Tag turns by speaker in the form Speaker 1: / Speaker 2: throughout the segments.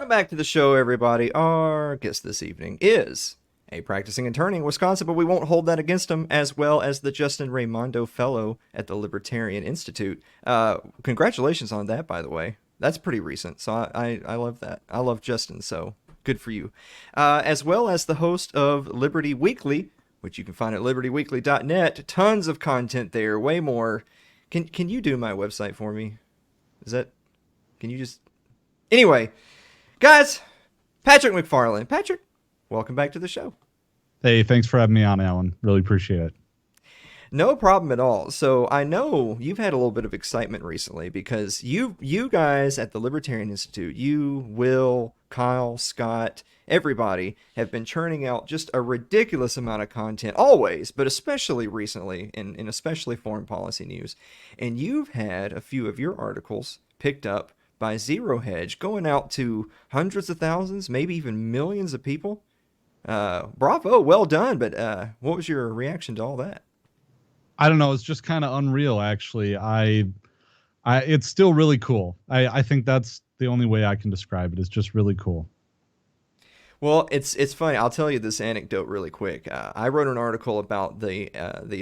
Speaker 1: Welcome back to the show, everybody. Our guest this evening is a practicing attorney in Wisconsin, but we won't hold that against him, as well as the Justin Raimondo Fellow at the Libertarian Institute. Congratulations on that, by the way. That's pretty recent, so I love that. I love Justin, so good for you. As well as the host of Liberty Weekly, which you can find at libertyweekly.net. Tons of content there, way more. Can you do my website for me? Is that... Can you just... Anyway, guys, Patrick MacFarlane. Patrick, welcome back to the show.
Speaker 2: Hey, thanks for having me on, Alan. Really appreciate it.
Speaker 1: No problem at all. So I know you've had a little bit of excitement recently because you guys at the Libertarian Institute, you, Will, Kyle, Scott, everybody have been churning out just a ridiculous amount of content always, but especially recently in especially foreign policy news. And you've had a few of your articles picked up by Zero Hedge, going out to hundreds of thousands, maybe even millions of people. Bravo, well done. But what was your reaction to all that?
Speaker 2: I don't know. It's just kind of unreal, actually. It's still really cool. I think that's the only way I can describe it. It's just really cool.
Speaker 1: Well, it's funny. I'll tell you this anecdote really quick. I wrote an article about the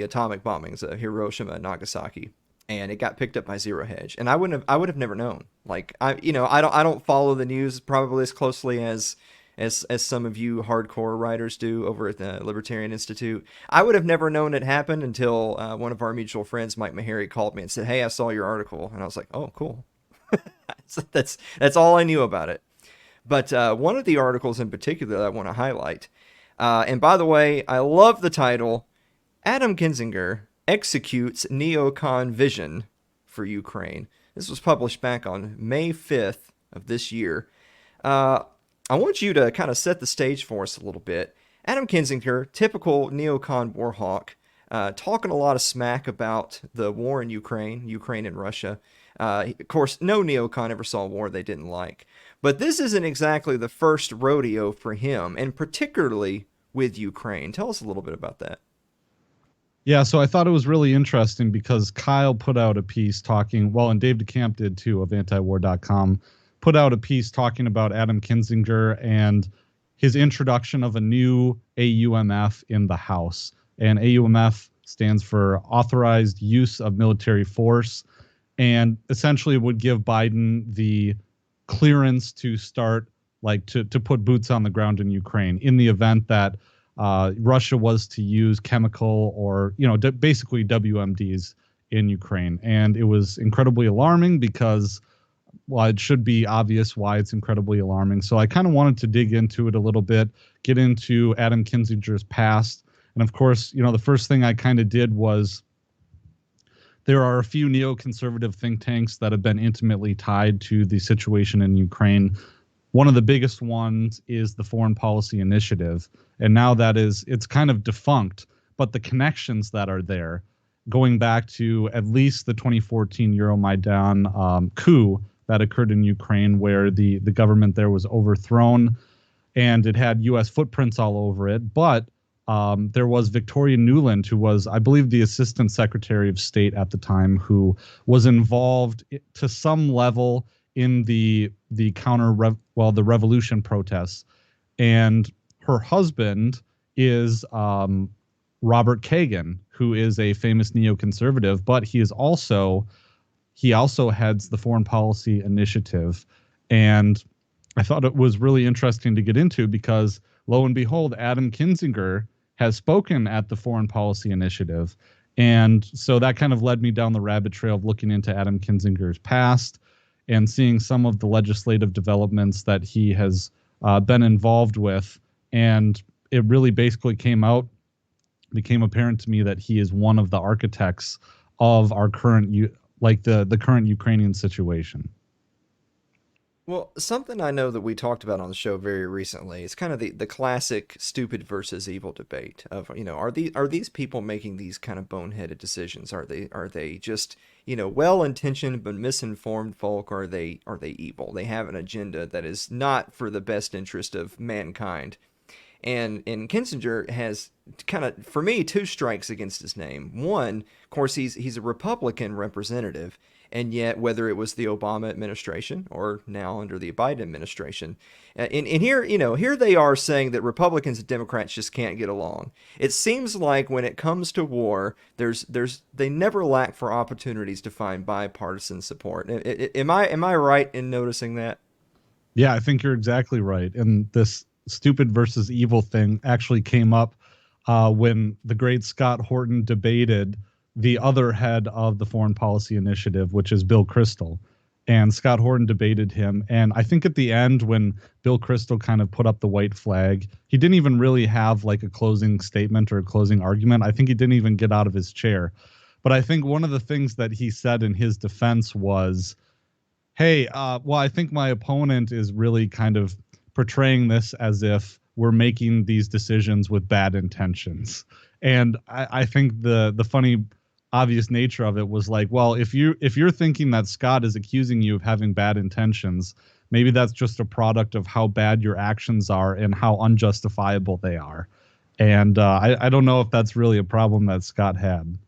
Speaker 1: atomic bombings of Hiroshima and Nagasaki, and it got picked up by Zero Hedge. And I would have never known. Like I don't follow the news probably as closely as some of you hardcore writers do over at the Libertarian Institute. I would have never known it happened until one of our mutual friends, Mike Meharry, called me and said, "Hey, I saw your article," and I was like, "Oh, cool." So that's all I knew about it. But one of the articles in particular that I want to highlight, and by the way, I love the title, Adam Kinzinger executes Neocon vision for Ukraine. This was published back on May 5th of this year. I want you to kind of set the stage for us a little bit. Adam Kinzinger, typical neocon war hawk, talking a lot of smack about the war in Ukraine and Russia. Of course, no neocon ever saw a war they didn't like. But this isn't exactly the first rodeo for him, and particularly with Ukraine. Tell us a little bit about that.
Speaker 2: Yeah, so I thought it was really interesting because Kyle put out a piece talking, well, and Dave DeCamp did too, of antiwar.com, put out a piece talking about Adam Kinzinger and his introduction of a new AUMF in the House. And AUMF stands for Authorized Use of Military Force, and essentially would give Biden the clearance to start, like, to put boots on the ground in Ukraine in the event that Russia was to use chemical or, basically WMDs in Ukraine. And it was incredibly alarming because, well, it should be obvious why it's incredibly alarming. So I kind of wanted to dig into it a little bit, get into Adam Kinzinger's past. And of course, the first thing I kind of did was, there are a few neoconservative think tanks that have been intimately tied to the situation in Ukraine. One of the biggest ones is the Foreign Policy Initiative. And now it's kind of defunct, but the connections that are there, going back to at least the 2014 Euromaidan coup that occurred in Ukraine, where the government there was overthrown and it had U.S. footprints all over it. But there was Victoria Nuland, who was, I believe, the Assistant Secretary of State at the time, who was involved to some level in the revolution protests. And her husband is Robert Kagan, who is a famous neoconservative, but he also heads the Foreign Policy Initiative. And I thought it was really interesting to get into because, lo and behold, Adam Kinzinger has spoken at the Foreign Policy Initiative. And so that kind of led me down the rabbit trail of looking into Adam Kinzinger's past and seeing some of the legislative developments that he has been involved with. And it really basically became apparent to me that he is one of the architects of our current, the current Ukrainian situation.
Speaker 1: Well, something I know that we talked about on the show very recently is kind of the classic stupid versus evil debate of, are these people making these kind of boneheaded decisions? Are they just, well-intentioned but misinformed folk? Or are they evil? They have an agenda that is not for the best interest of mankind. And Kinzinger has kind of, for me, two strikes against his name. One, of course, he's a Republican representative, and yet whether it was the Obama administration or now under the Biden administration, and here, here they are saying that Republicans and Democrats just can't get along. It seems like when it comes to war, they never lack for opportunities to find bipartisan support. Am I right in noticing that?
Speaker 2: Yeah, I think you're exactly right. And this stupid versus evil thing actually came up when the great Scott Horton debated the other head of the Foreign Policy Initiative, which is Bill Kristol. And Scott Horton debated him. And I think at the end, when Bill Kristol kind of put up the white flag, he didn't even really have like a closing statement or a closing argument. I think he didn't even get out of his chair. But I think one of the things that he said in his defense was, hey, well, I think my opponent is really kind of portraying this as if we're making these decisions with bad intentions. And I think the funny, obvious nature of it was like, well, if you're thinking that Scott is accusing you of having bad intentions, maybe that's just a product of how bad your actions are and how unjustifiable they are. And I don't know if that's really a problem that Scott had.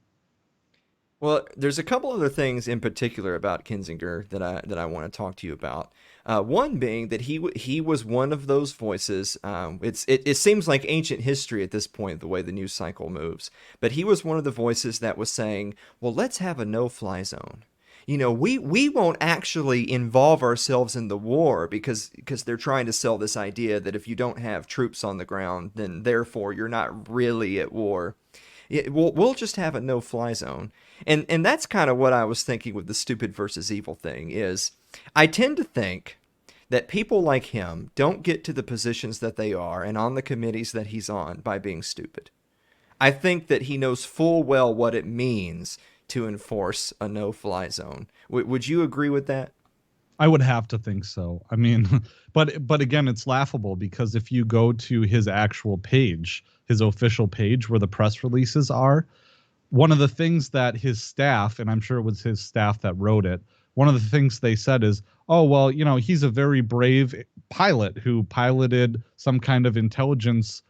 Speaker 1: Well, there's a couple other things in particular about Kinzinger that I want to talk to you about. One being that he was one of those voices. It seems like ancient history at this point, the way the news cycle moves. But he was one of the voices that was saying, "Well, let's have a no-fly zone. We won't actually involve ourselves in the war because they're trying to sell this idea that if you don't have troops on the ground, then therefore you're not really at war." We'll just have a no-fly zone. And that's kind of what I was thinking with the stupid versus evil thing is I tend to think that people like him don't get to the positions that they are and on the committees that he's on by being stupid. I think that he knows full well what it means to enforce a no-fly zone. Would you agree with that?
Speaker 2: I would have to think so. I mean, but again, it's laughable because if you go to his actual page, his official page where the press releases are, one of the things that his staff, and I'm sure it was his staff that wrote it, one of the things they said is, oh, well, he's a very brave pilot who piloted some kind of intelligence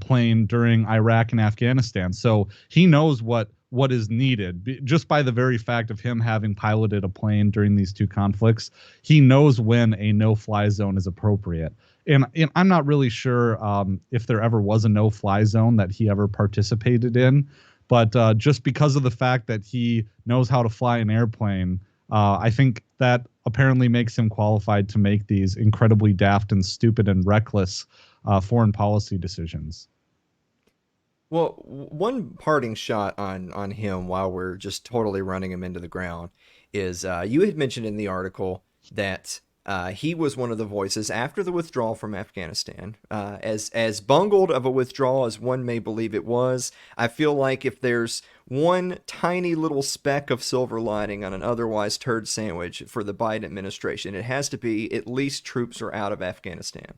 Speaker 2: plane during Iraq and Afghanistan. So he knows what is needed just by the very fact of him having piloted a plane during these two conflicts. He knows when a no-fly zone is appropriate. And I'm not really sure if there ever was a no-fly zone that he ever participated in. But just because of the fact that he knows how to fly an airplane, I think that apparently makes him qualified to make these incredibly daft and stupid and reckless foreign policy decisions.
Speaker 1: Well, one parting shot on him while we're just totally running him into the ground is you had mentioned in the article that he was one of the voices after the withdrawal from Afghanistan. As bungled of a withdrawal as one may believe it was, I feel like if there's one tiny little speck of silver lining on an otherwise turd sandwich for the Biden administration, it has to be at least troops are out of Afghanistan.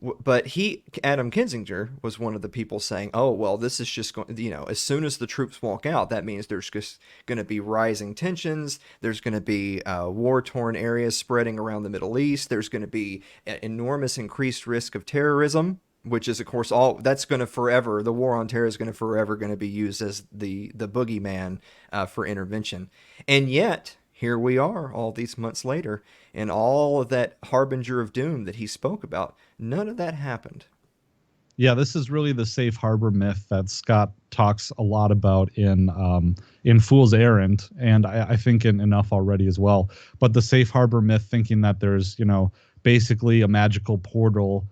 Speaker 1: But Adam Kinzinger, was one of the people saying, "Oh, well, this is just going, as soon as the troops walk out, that means there's just going to be rising tensions. There's going to be war-torn areas spreading around the Middle East. There's going to be an enormous increased risk of terrorism, which is, of course, all that's going to forever. The war on terror is going to forever going to be used as the boogeyman for intervention, and yet." Here we are all these months later, and all of that harbinger of doom that he spoke about, none of that happened.
Speaker 2: Yeah, this is really the safe harbor myth that Scott talks a lot about in Fool's Errand, and I think in Enough Already as well. But the safe harbor myth, thinking that there's basically a magical portal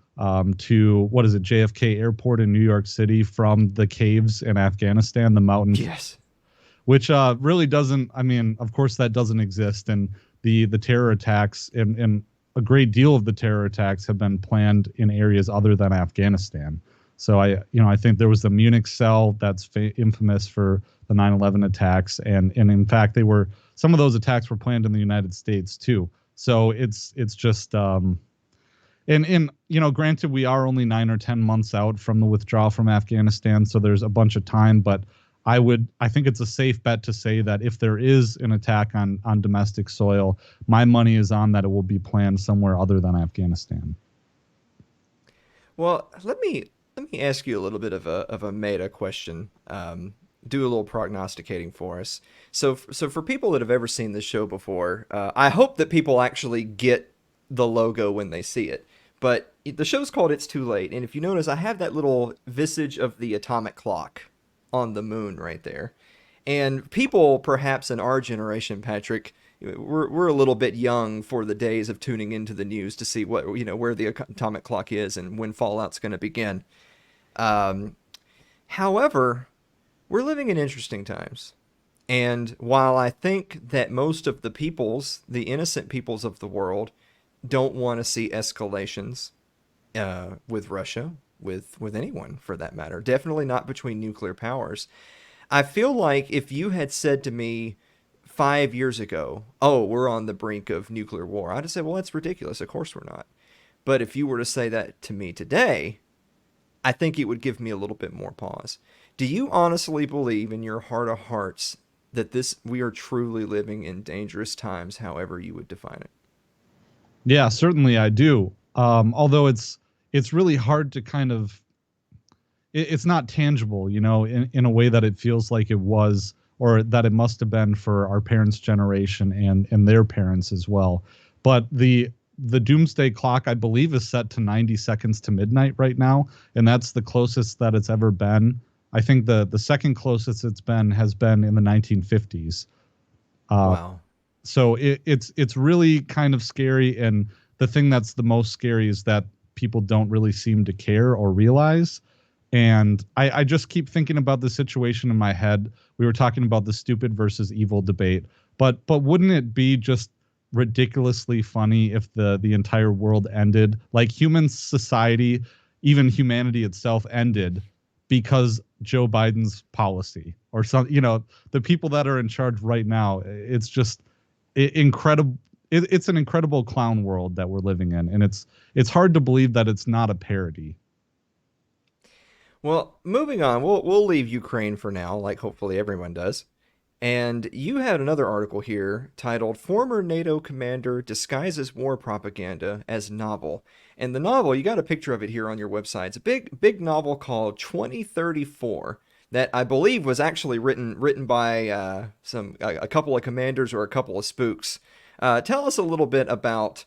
Speaker 2: to what is it, JFK Airport in New York City from the caves in Afghanistan, the mountains.
Speaker 1: Yes.
Speaker 2: Which really doesn't, I mean, of course that doesn't exist. And the terror attacks and a great deal of the terror attacks have been planned in areas other than Afghanistan. So I think there was the Munich cell that's infamous for the 9/11 attacks. And in fact, some of those attacks were planned in the United States too. So it's just, granted, we are only 9 or 10 months out from the withdrawal from Afghanistan. So there's a bunch of time, but I think it's a safe bet to say that if there is an attack on domestic soil, my money is on that it will be planned somewhere other than Afghanistan.
Speaker 1: Well, let me ask you a little bit of a meta question. Do a little prognosticating for us. So for people that have ever seen this show before, I hope that people actually get the logo when they see it. But the show's called It's Too Late, and if you notice, I have that little visage of the atomic clock on the moon right there. And people, perhaps in our generation, Patrick, we're a little bit young for the days of tuning into the news to see what where the atomic clock is and when fallout's going to begin. Um, However, we're living in interesting times. And while I think that most of the peoples, the innocent peoples of the world, don't want to see escalations with Russia, with anyone for that matter, definitely not between nuclear powers. I feel like if you had said to me 5 years ago, "Oh, we're on the brink of nuclear war," I'd have said, "Well, that's ridiculous. Of course we're not." But if you were to say that to me today, I think it would give me a little bit more pause. Do you honestly believe in your heart of hearts that this we are truly living in dangerous times, however you would define it?
Speaker 2: Yeah, certainly I do. Although it's really hard to kind of it's not tangible, in a way that it feels like it was or that it must have been for our parents' generation and their parents as well. But the doomsday clock, I believe, is set to 90 seconds to midnight right now, and that's the closest that it's ever been. I think the second closest it's been has been in the 1950s. Uh,
Speaker 1: Wow.
Speaker 2: so it's really kind of scary, and the thing that's the most scary is that people don't really seem to care or realize. And I just keep thinking about the situation in my head. We were talking about the stupid versus evil debate, but wouldn't it be just ridiculously funny if the entire world ended, like human society, even humanity itself ended because Joe Biden's policy or some, the people that are in charge right now. It's just incredible. It's an incredible clown world that we're living in, and it's hard to believe that it's not a parody.
Speaker 1: Well, moving on, we'll leave Ukraine for now, like hopefully everyone does. And you had another article here titled "Former NATO Commander Disguises War Propaganda as Novel." And the novel, you got a picture of it here on your website. It's a big novel called 2034 that I believe was actually written by a couple of commanders or a couple of spooks. Tell us a little bit about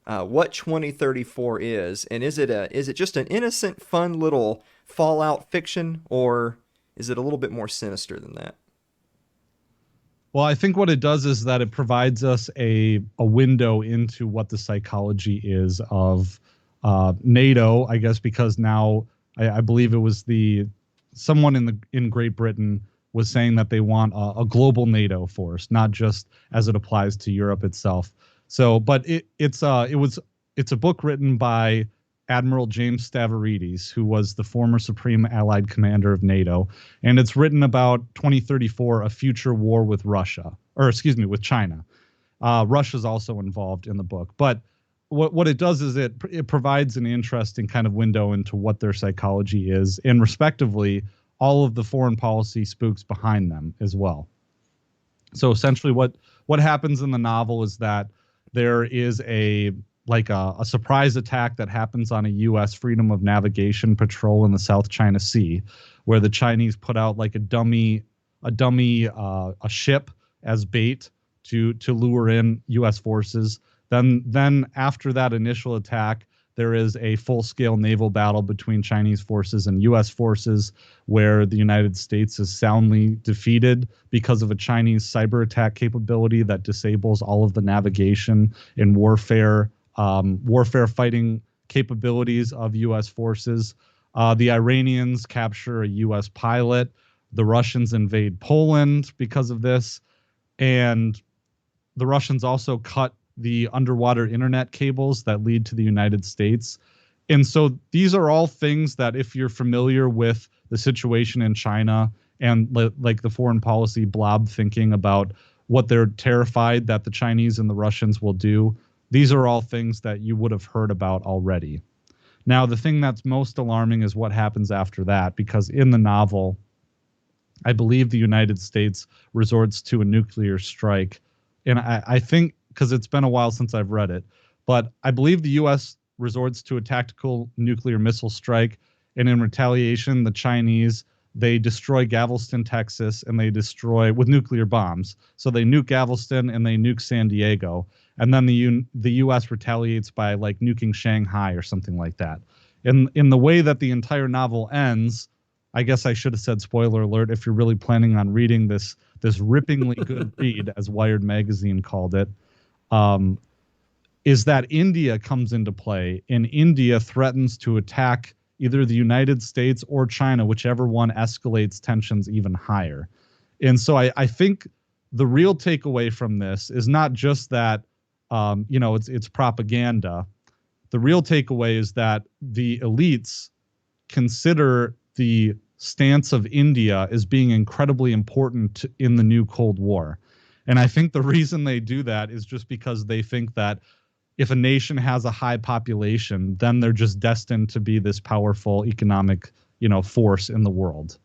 Speaker 1: what 2034 is, and is it just an innocent, fun little Fallout fiction, or is it a little bit more sinister than that?
Speaker 2: Well, I think what it does is that it provides us a window into what the psychology is of NATO. I guess because now I believe it was the someone in Great Britain was saying that they want a global NATO force, not just as it applies to Europe itself. So, but it's a book written by Admiral James Stavridis, who was the former Supreme Allied Commander of NATO, and it's written about 2034, a future war with Russia, or excuse me, with China. Russia's also involved in the book, but what it does is it provides an interesting kind of window into what their psychology is, and respectively, all of the foreign policy spooks behind them as well. So essentially, what happens in the novel is that there is a surprise attack that happens on a U.S. Freedom of Navigation patrol in the South China Sea, where the Chinese put out like a ship as bait to lure in U.S. forces. Then after that initial attack, there is a full-scale naval battle between Chinese forces and U.S. forces, where the United States is soundly defeated because of a Chinese cyber attack capability that disables all of the navigation and warfare fighting capabilities of U.S. forces. The Iranians capture a U.S. pilot. The Russians invade Poland because of this, and the Russians also cut the underwater internet cables that lead to the United States. And so these are all things that, if you're familiar with the situation in China and like the foreign policy blob thinking about what they're terrified that the Chinese and the Russians will do, these are all things that you would have heard about already. Now, the thing that's most alarming is what happens after that, because in the novel, I believe the United States resorts to a nuclear strike. And I think, because it's been a while since I've read it, but I believe the U.S. resorts to a tactical nuclear missile strike, and in retaliation, the Chinese, they destroy Galveston, Texas, and they destroy with nuclear bombs. So they nuke Galveston and they nuke San Diego, and then the U.S. retaliates by like nuking Shanghai or something like that. In the way that the entire novel ends, I guess I should have said spoiler alert if you're really planning on reading this rippingly good read, as Wired magazine called it. Is that India comes into play, and India threatens to attack either the United States or China, whichever one escalates tensions even higher. And so I think the real takeaway from this is not just that, it's propaganda. The real takeaway is that the elites consider the stance of India as being incredibly important in the new Cold War. And I think the reason they do that is just because they think that if a nation has a high population, then they're just destined to be this powerful economic, force in the world.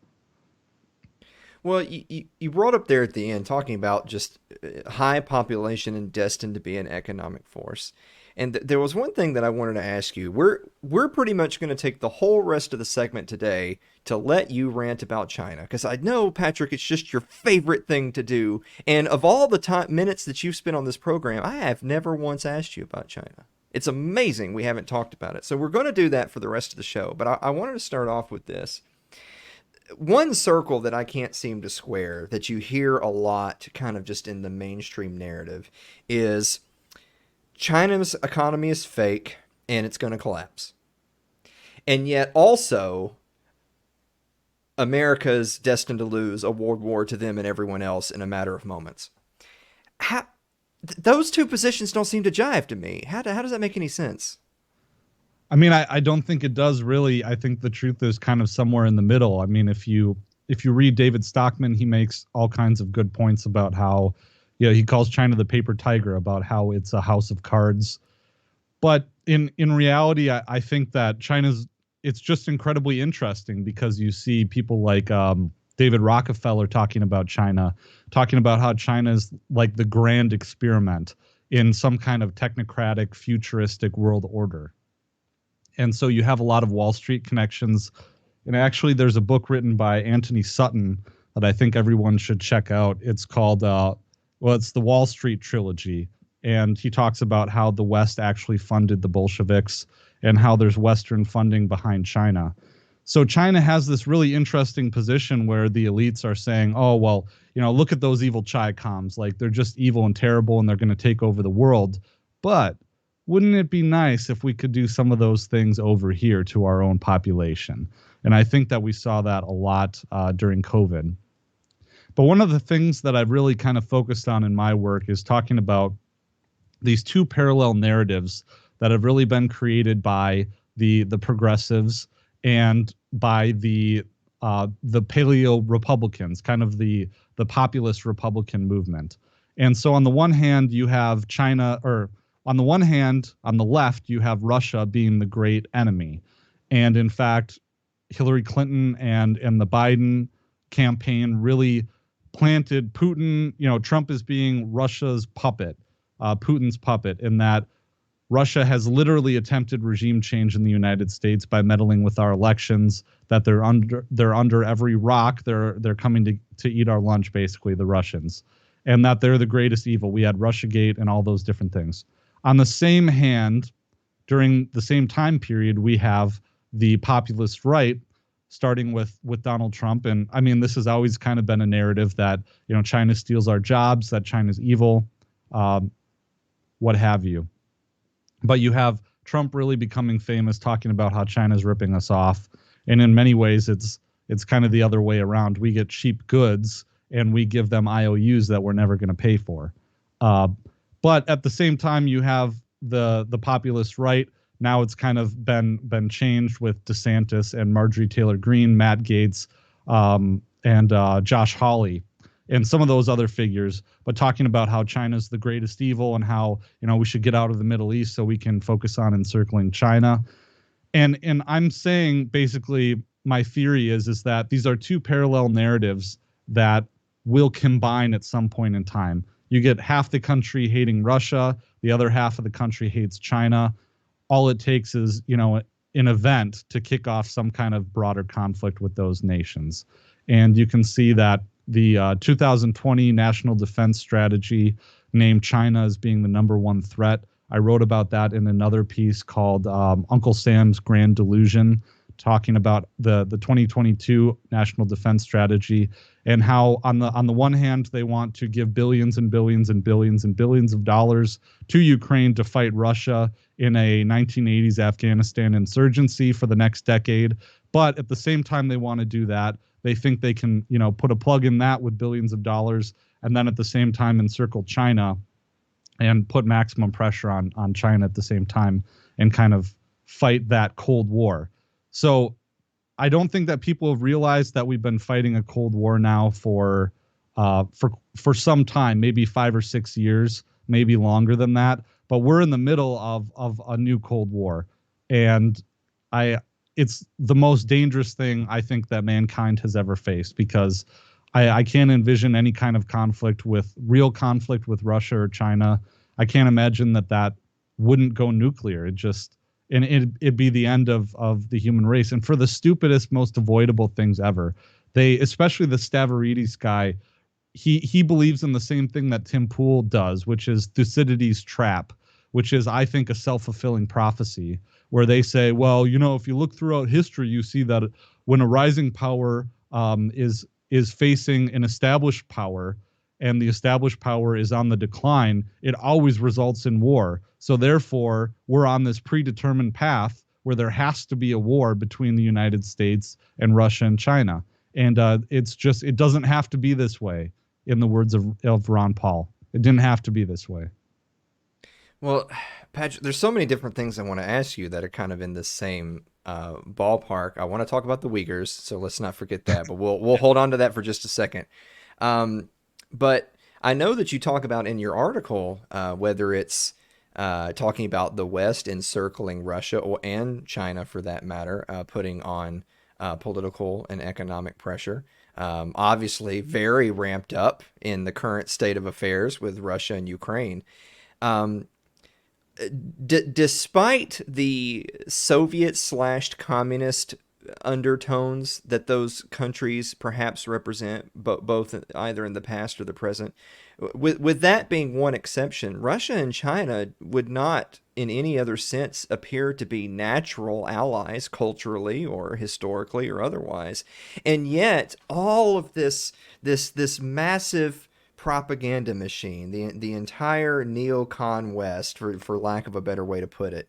Speaker 1: Well, you brought up there at the end talking about just high population and destined to be an economic force. And there was one thing that I wanted to ask you. We're pretty much going to take the whole rest of the segment today to let you rant about China, because I know, Patrick, it's just your favorite thing to do. And of all the minutes that you've spent on this program, I have never once asked you about China. It's amazing we haven't talked about it. So we're going to do that for the rest of the show. But I wanted to start off with this. One circle that I can't seem to square that you hear a lot kind of just in the mainstream narrative is China's economy is fake and it's going to collapse. And yet also America's destined to lose a world war to them and everyone else in a matter of moments. Those two positions don't seem to jive to me. How does that make any sense?
Speaker 2: I mean, I don't think it does really. I think the truth is kind of somewhere in the middle. I mean, if you read David Stockman, he makes all kinds of good points about how, he calls China the paper tiger, about how it's a house of cards. But in reality, I think that it's just incredibly interesting because you see people like David Rockefeller talking about China, talking about how China is like the grand experiment in some kind of technocratic, futuristic world order. And so you have a lot of Wall Street connections. And actually, there's a book written by Anthony Sutton that I think everyone should check out. It's called, it's the Wall Street Trilogy. And he talks about how the West actually funded the Bolsheviks and how there's Western funding behind China. So China has this really interesting position where the elites are saying, oh, well, look at those evil Chi-Coms. Like, they're just evil and terrible and they're going to take over the world. But wouldn't it be nice if we could do some of those things over here to our own population? And I think that we saw that a lot during COVID. But one of the things that I've really kind of focused on in my work is talking about these two parallel narratives that have really been created by the progressives and by the paleo Republicans, kind of the populist Republican movement. And so on the one hand, you have China, or on the one hand, on the left, you have Russia being the great enemy. And in fact, Hillary Clinton and the Biden campaign really planted Putin. Trump is being Russia's puppet, Putin's puppet, in that Russia has literally attempted regime change in the United States by meddling with our elections, that they're under every rock. They're coming to eat our lunch, basically, the Russians, and that they're the greatest evil. We had Russiagate and all those different things. On the same hand, during the same time period, we have the populist right, starting with Donald Trump. And I mean, this has always kind of been a narrative that, China steals our jobs, that China's evil, what have you. But you have Trump really becoming famous, talking about how China's ripping us off. And in many ways, it's kind of the other way around. We get cheap goods and we give them IOUs that we're never going to pay for. But at the same time, you have the populist right. Now it's kind of been changed with DeSantis and Marjorie Taylor Greene, Matt Gaetz, and Josh Hawley, and some of those other figures, but talking about how China's the greatest evil and how, we should get out of the Middle East so we can focus on encircling China. And I'm saying, basically, my theory is that these are two parallel narratives that will combine at some point in time. You get half the country hating Russia, the other half of the country hates China. all it takes is, an event to kick off some kind of broader conflict with those nations. And you can see that the 2020 National Defense Strategy named China as being the number one threat. I wrote about that in another piece called Uncle Sam's Grand Delusion, talking about the 2022 National Defense Strategy and how on the one hand they want to give billions and billions and billions and billions of dollars to Ukraine to fight Russia in a 1980s Afghanistan insurgency for the next decade, but at the same time they want to do that, they think they can, put a plug in that with billions of dollars, and then at the same time encircle China and put maximum pressure on China at the same time and kind of fight that Cold War. So I don't think that people have realized that we've been fighting a Cold War now for some time, maybe 5 or 6 years, maybe longer than that. But we're in the middle of a new Cold War, and it's the most dangerous thing I think that mankind has ever faced, because I can't envision any kind of real conflict with Russia or China. I can't imagine that wouldn't go nuclear. It'd be the end of the human race. And for the stupidest, most avoidable things ever, especially the Stavridis guy, he believes in the same thing that Tim Pool does, which is Thucydides' trap, which is, I think, a self-fulfilling prophecy, where they say, well, if you look throughout history, you see that when a rising power is facing an established power, and the established power is on the decline, it always results in war. So therefore, we're on this predetermined path where there has to be a war between the United States and Russia and China. And it doesn't have to be this way, in the words of Ron Paul. It didn't have to be this way.
Speaker 1: Well, Patrick, there's so many different things I want to ask you that are kind of in the same ballpark. I want to talk about the Uyghurs, so let's not forget that. But we'll hold on to that for just a second. But I know that you talk about in your article, whether it's talking about the West encircling Russia and China, for that matter, putting on political and economic pressure. Obviously, very ramped up in the current state of affairs with Russia and Ukraine. Despite the Soviet/communist undertones that those countries perhaps represent, both either in the past or the present, with that being one exception, Russia and China would not in any other sense appear to be natural allies culturally or historically or otherwise. And yet all of this massive propaganda machine, the entire neocon West, for lack of a better way to put it,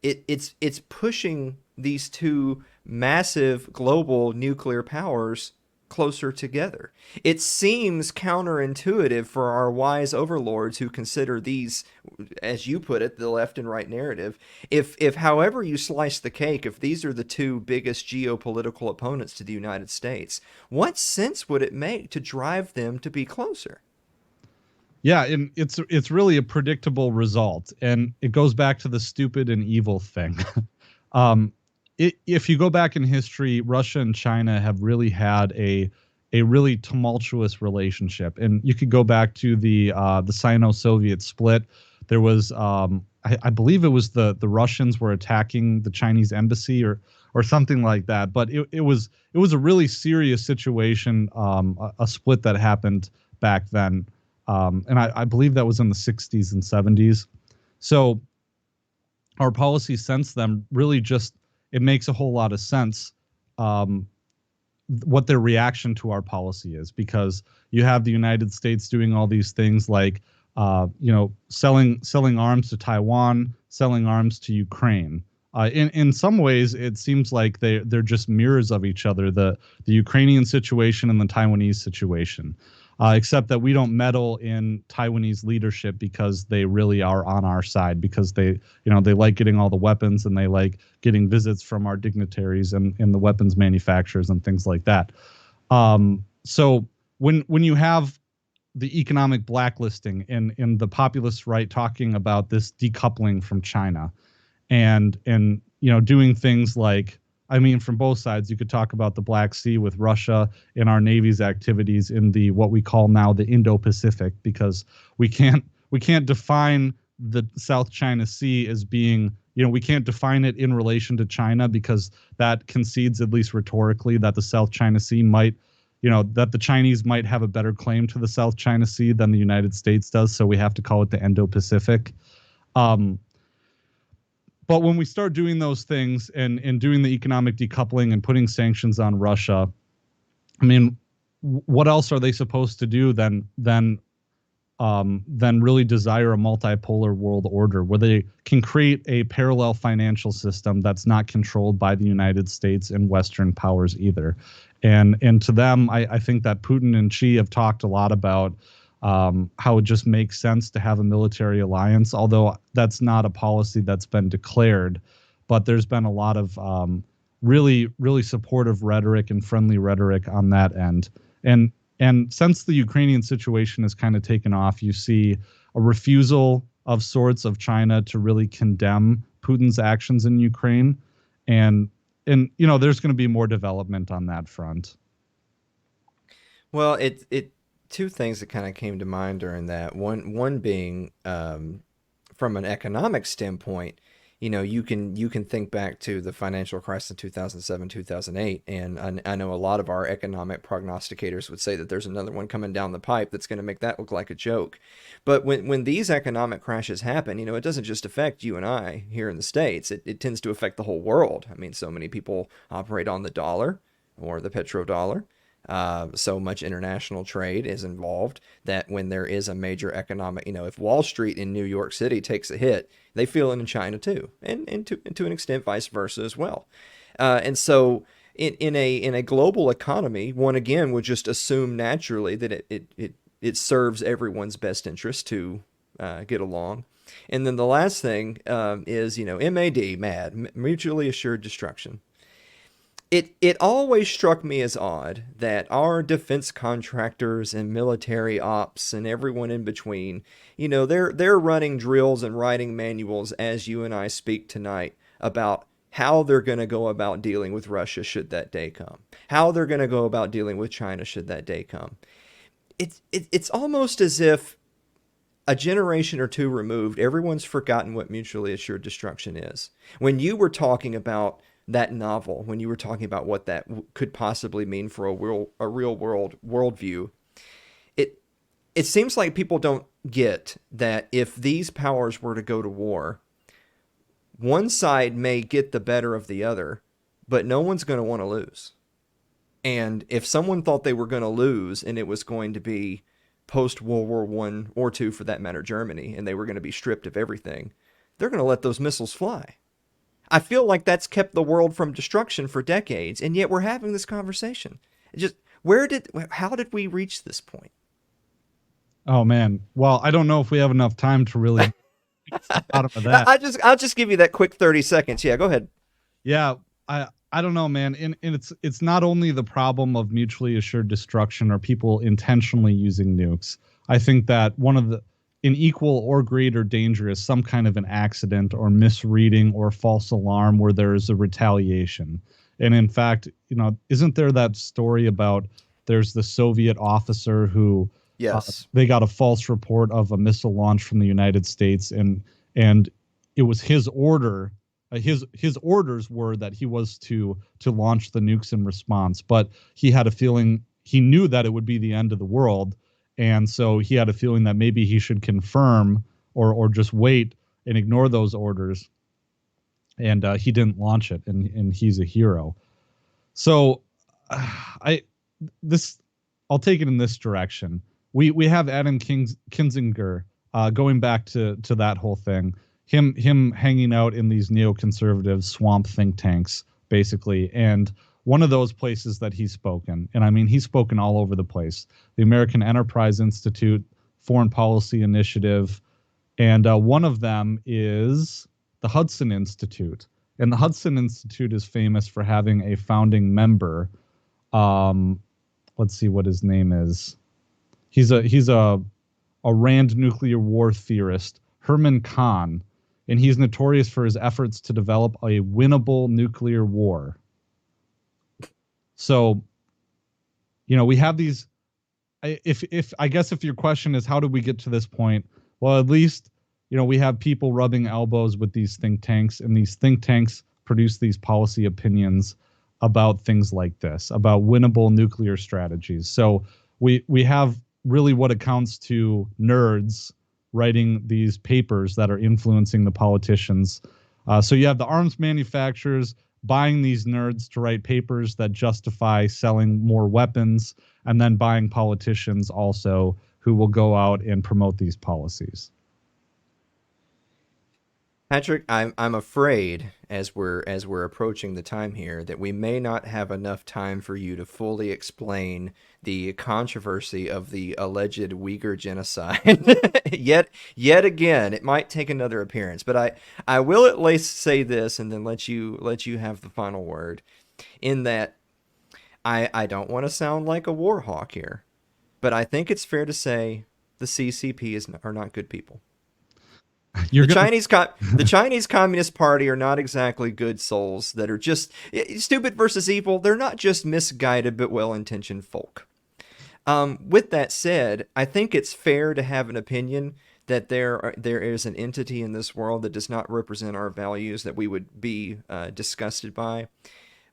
Speaker 1: it's pushing these two massive global nuclear powers closer together. It seems counterintuitive for our wise overlords who consider these, as you put it, the left and right narrative. If however you slice the cake, if these are the two biggest geopolitical opponents to the United States, what sense would it make to drive them to be closer?
Speaker 2: Yeah, and it's really a predictable result, and it goes back to the stupid and evil thing. If you go back in history, Russia and China have really had a really tumultuous relationship, and you could go back to the Sino-Soviet split. There was, I believe it was the Russians were attacking the Chinese embassy or something like that. But it was a really serious situation, a split that happened back then, and I believe that was in the 60s and 70s. So our policy since then really just, it makes a whole lot of sense what their reaction to our policy is, because you have the United States doing all these things like selling arms to Taiwan, selling arms to Ukraine. In some ways, it seems like they're just mirrors of each other, the Ukrainian situation and the Taiwanese situation. Except that we don't meddle in Taiwanese leadership because they really are on our side, because they like getting all the weapons and they like getting visits from our dignitaries and the weapons manufacturers and things like that. So when you have the economic blacklisting and the populist right talking about this decoupling from China and doing things like, I mean, from both sides, you could talk about the Black Sea with Russia and our Navy's activities in the what we call now the Indo-Pacific, because we can't define the South China Sea as being we can't define it in relation to China because that concedes, at least rhetorically, that the South China Sea might, that the Chinese might have a better claim to the South China Sea than the United States does. So we have to call it the Indo-Pacific. Um, but when we start doing those things and doing the economic decoupling and putting sanctions on Russia, I mean, what else are they supposed to do than really desire a multipolar world order where they can create a parallel financial system that's not controlled by the United States and Western powers either? And to them, I think that Putin and Xi have talked a lot about how it just makes sense to have a military alliance, although that's not a policy that's been declared. But there's been a lot of really, really supportive rhetoric and friendly rhetoric on that end. And since the Ukrainian situation has kind of taken off, you see a refusal of sorts of China to really condemn Putin's actions in Ukraine. And there's going to be more development on that front.
Speaker 1: Well, it two things that kind of came to mind during that. One being from an economic standpoint, you can think back to the financial crisis in 2007, 2008, and I know a lot of our economic prognosticators would say that there's another one coming down the pipe that's going to make that look like a joke. But when these economic crashes happen, it doesn't just affect you and I here in the States. It tends to affect the whole world. I mean, so many people operate on the dollar or the petrodollar. So much international trade is involved that when there is a major economic, if Wall Street in New York City takes a hit, they feel it in China too, and to an extent, vice versa as well. And so, in a global economy, one again would just assume naturally that it serves everyone's best interest to get along. And then the last thing is, MAD, mutually assured destruction. It always struck me as odd that our defense contractors and military ops and everyone in between, they're running drills and writing manuals as you and I speak tonight about how they're going to go about dealing with Russia should that day come, how they're going to go about dealing with China should that day come. It's almost as if a generation or two removed, everyone's forgotten what mutually assured destruction is. When you were talking about that novel, when you were talking about what that could possibly mean for a real world worldview, it it seems like people don't get that if these powers were to go to war, one side may get the better of the other, but no one's going to want to lose. And if someone thought they were going to lose and it was going to be post World War One or two, for that matter, Germany, and they were going to be stripped of everything, they're going to let those missiles fly. I feel like that's kept the world from destruction for decades, and yet we're having this conversation. Just how did we reach this point?
Speaker 2: Oh man. Well, I don't know if we have enough time to really get to the bottom of that.
Speaker 1: I'll just give you that quick 30 seconds. Yeah, go ahead.
Speaker 2: Yeah, I don't know, man. And it's not only the problem of mutually assured destruction or people intentionally using nukes. I think that one of the an equal or greater danger is some kind of an accident or misreading or false alarm where there is a retaliation. And in fact, isn't there that story about there's the Soviet officer who
Speaker 1: Yes.
Speaker 2: they got a false report of a missile launch from the United States, and it was his order. His orders were that he was to launch the nukes in response, but he had a feeling, he knew that it would be the end of the world, and so he had a feeling that maybe he should confirm or just wait and ignore those orders, and he didn't launch it, and he's a hero. So I this I'll take it in this direction. We have Adam Kinzinger going back to that whole thing. Him hanging out in these neoconservative swamp think tanks, basically. And one of those places that he's spoken, and I mean, he's spoken all over the place, the American Enterprise Institute, Foreign Policy Initiative, and one of them is the Hudson Institute. And the Hudson Institute is famous for having a founding member. Let's see what his name is. He's a Rand nuclear war theorist, Herman Kahn, and he's notorious for his efforts to develop a winnable nuclear war. So, we have these. If I guess if your question is how did we get to this point, well, at least we have people rubbing elbows with these think tanks, and these think tanks produce these policy opinions about things like this, about winnable nuclear strategies. So we have really what accounts to nerds writing these papers that are influencing the politicians. So you have the arms manufacturers buying these nerds to write papers that justify selling more weapons, and then buying politicians also who will go out and promote these policies.
Speaker 1: Patrick, I'm afraid as we're approaching the time here that we may not have enough time for you to fully explain the controversy of the alleged Uyghur genocide. Yet again, it might take another appearance, but I will at least say this and then let you have the final word. In that I don't want to sound like a war hawk here, but I think it's fair to say the CCP are not good people.
Speaker 2: You're gonna
Speaker 1: The Chinese Communist Party are not exactly good souls that are just stupid versus evil. They're not just misguided but well-intentioned folk. With that said, I think it's fair to have an opinion that there is an entity in this world that does not represent our values that we would be disgusted by.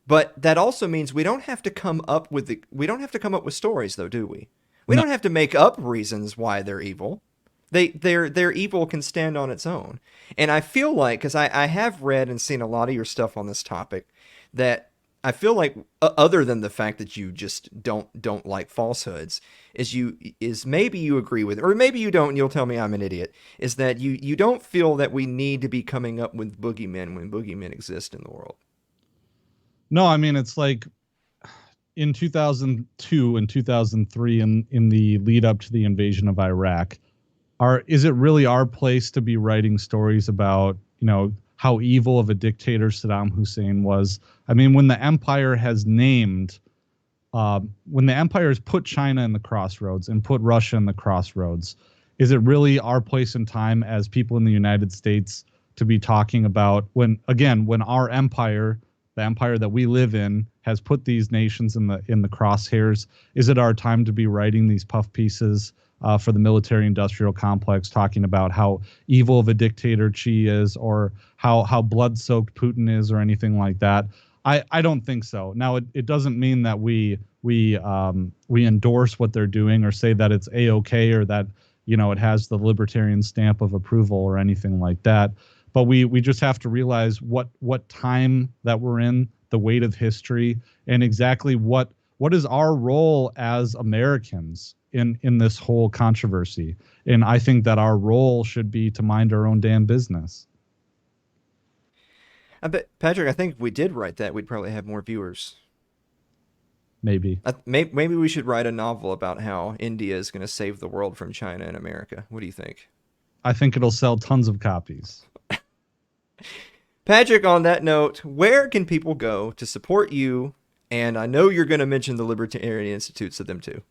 Speaker 1: But that also means we don't have to come up with stories, though, do we? We
Speaker 2: no.
Speaker 1: don't have to make up reasons why they're evil. Their evil can stand on its own. And I feel like, because I have read and seen a lot of your stuff on this topic, that I feel like other than the fact that you just don't like falsehoods, is maybe you agree with it, or maybe you don't and you'll tell me I'm an idiot, is that you don't feel that we need to be coming up with boogeymen when boogeymen exist in the world.
Speaker 2: No, I mean, it's like in 2002 and 2003, in the lead up to the invasion of Iraq, is it really our place to be writing stories about, how evil of a dictator Saddam Hussein was? I mean, when the empire has put China in the crossroads and put Russia in the crossroads, is it really our place and time as people in the United States to be talking about when our empire, the empire that we live in, has put these nations in the crosshairs? Is it our time to be writing these puff pieces for the military-industrial complex, talking about how evil of a dictator Xi is, or how blood-soaked Putin is, or anything like that? I don't think so. Now, it doesn't mean that we endorse what they're doing or say that it's A-OK, or that it has the libertarian stamp of approval or anything like that. But we just have to realize what time that we're in, the weight of history, and exactly what is our role as Americans in this whole controversy. And I think that our role should be to mind our own damn business.
Speaker 1: I bet, Patrick, I think if we did write that, we'd probably have more viewers.
Speaker 2: Maybe.
Speaker 1: Maybe we should write a novel about how India is going to save the world from China and America. What do you think?
Speaker 2: I think it'll sell tons of copies.
Speaker 1: Patrick, on that note, where can people go to support you? And I know you're going to mention the Libertarian Institutes of them too.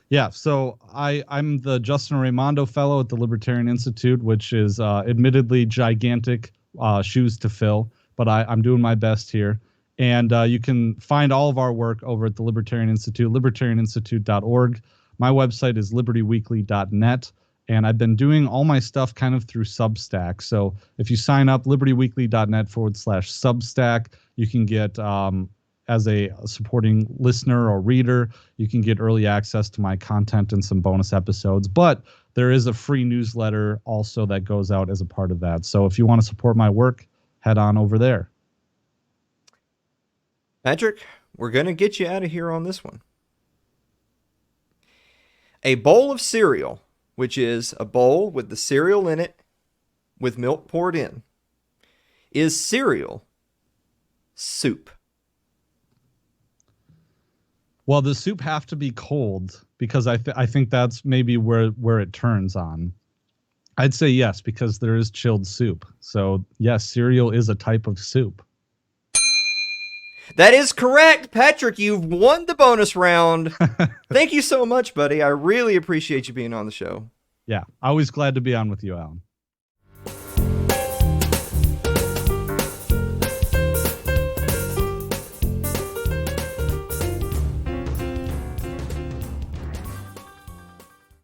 Speaker 2: Yeah, so I'm the Justin Raimondo Fellow at the Libertarian Institute, which is admittedly gigantic shoes to fill, but I'm doing my best here. And you can find all of our work over at the Libertarian Institute, libertarianinstitute.org. My website is libertyweekly.net, and I've been doing all my stuff kind of through Substack. So if you sign up, libertyweekly.net/Substack, you can get, as a supporting listener or reader, you can get early access to my content and some bonus episodes. But there is a free newsletter also that goes out as a part of that. So if you want to support my work, head on over there.
Speaker 1: Patrick, we're going to get you out of here on this one. A bowl of cereal, which is a bowl with the cereal in it with milk poured in, is cereal soup?
Speaker 2: Well, the soup have to be cold, because I think that's maybe where it turns on. I'd say yes, because there is chilled soup. So yes, cereal is a type of soup.
Speaker 1: That is correct, Patrick. You've won the bonus round. Thank you so much, buddy. I really appreciate you being on the show.
Speaker 2: Yeah, always glad to be on with you, Alan.